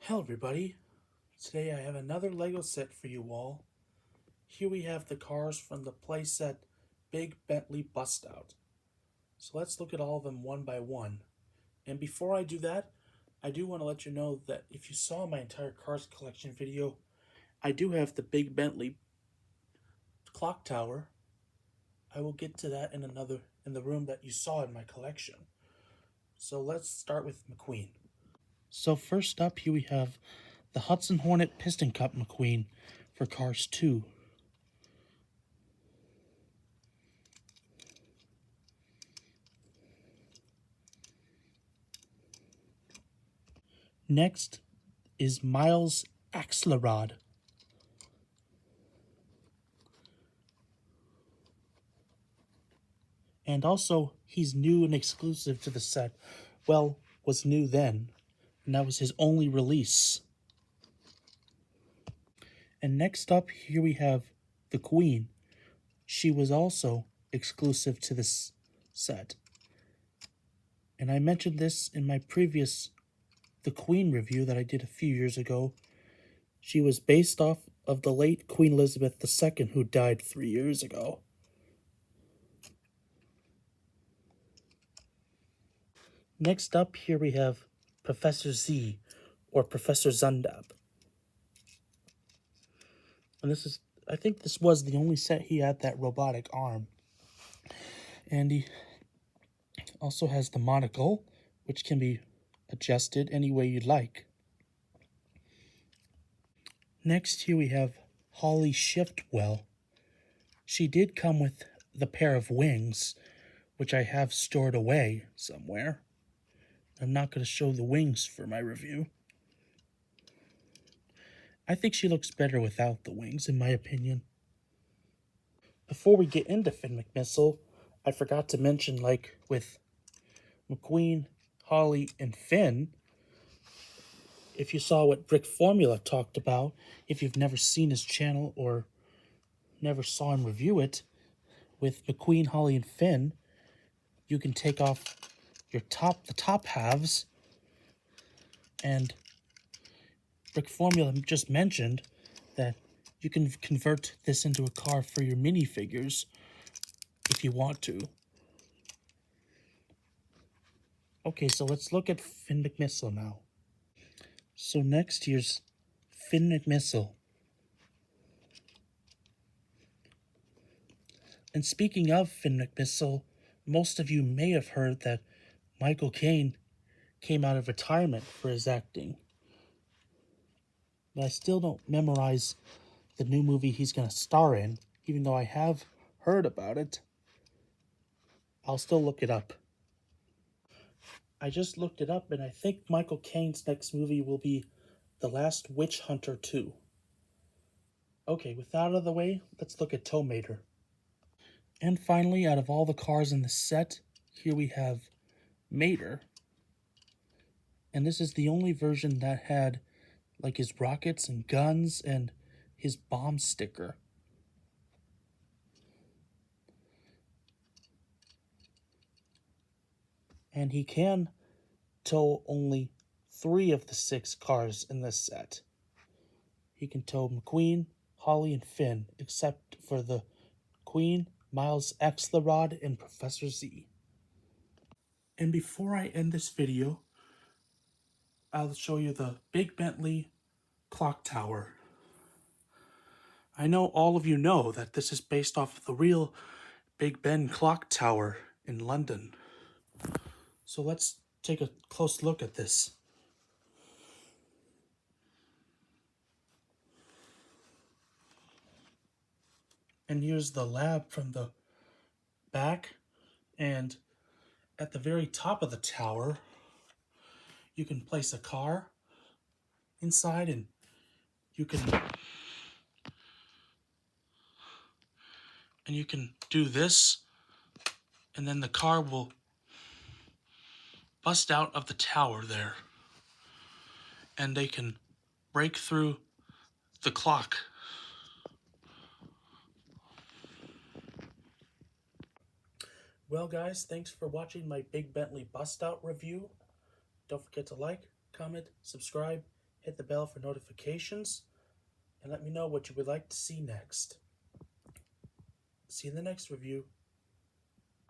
Hello everybody, today I have another LEGO set for you all. Here we have the cars from the playset Big Bentley Bust Out. So let's look at all of them one by one. And before I do that, I do want to let you know that if you saw my entire cars collection video, I do have the Big Bentley clock tower. I will get to that in the room that you saw in my collection. So let's start with McQueen. So first up, here we have the Hudson Hornet Piston Cup McQueen for Cars 2. Next is Miles Axelrod. And also, he's new and exclusive to the set. Well, was new then, and that was his only release. And next up, here we have the Queen. She was also exclusive to this set. And I mentioned this in my previous The Queen review that I did a few years ago. She was based off of the late Queen Elizabeth II, who died 3 years ago. Next up, here we have Professor Z, or Professor Zundab. And I think this was the only set he had that robotic arm. And he also has the monocle, which can be adjusted any way you'd like. Next, here we have Holly Shiftwell. She did come with the pair of wings, which I have stored away somewhere. I'm not going to show the wings for my review. I think she looks better without the wings, in my opinion. Before we get into Finn McMissile, I forgot to mention, like with McQueen, Holly, and Finn, if you saw what Brick Formula talked about, if you've never seen his channel or never saw him review it, with McQueen, Holly, and Finn, you can take off the top halves, and Brick Formula just mentioned that you can convert this into a car for your minifigures if you want to. Okay, so let's look at Finn McMissile now. So next, here's Finn McMissile. And speaking of Finn McMissile, most of you may have heard that Michael Caine came out of retirement for his acting. But I still don't memorize the new movie he's going to star in, even though I have heard about it. I'll still look it up. I just looked it up, and I think Michael Caine's next movie will be The Last Witch Hunter 2. Okay, with that out of the way, let's look at Tow Mater. And finally, out of all the cars in the set, here we have Mater. And this is the only version that had like his rockets and guns and his bomb sticker. And he can tow only 3 of the 6 cars in this set. He can tow McQueen, Holly, and Finn, except for the Queen, Miles Axelrod, and Professor Z. And before I end this video, I'll show you the Big Bentley clock tower. I know all of you know that this is based off of the real Big Ben clock tower in London. So let's take a close look at this. And here's the lab from the back, and at the very top of the tower, you can place a car inside, and you can do this, and then the car will bust out of the tower there, and they can break through the clock. Well guys, thanks for watching my Big Bentley Bust Out review. Don't forget to like, comment, subscribe, hit the bell for notifications, and let me know what you would like to see next. See you in the next review.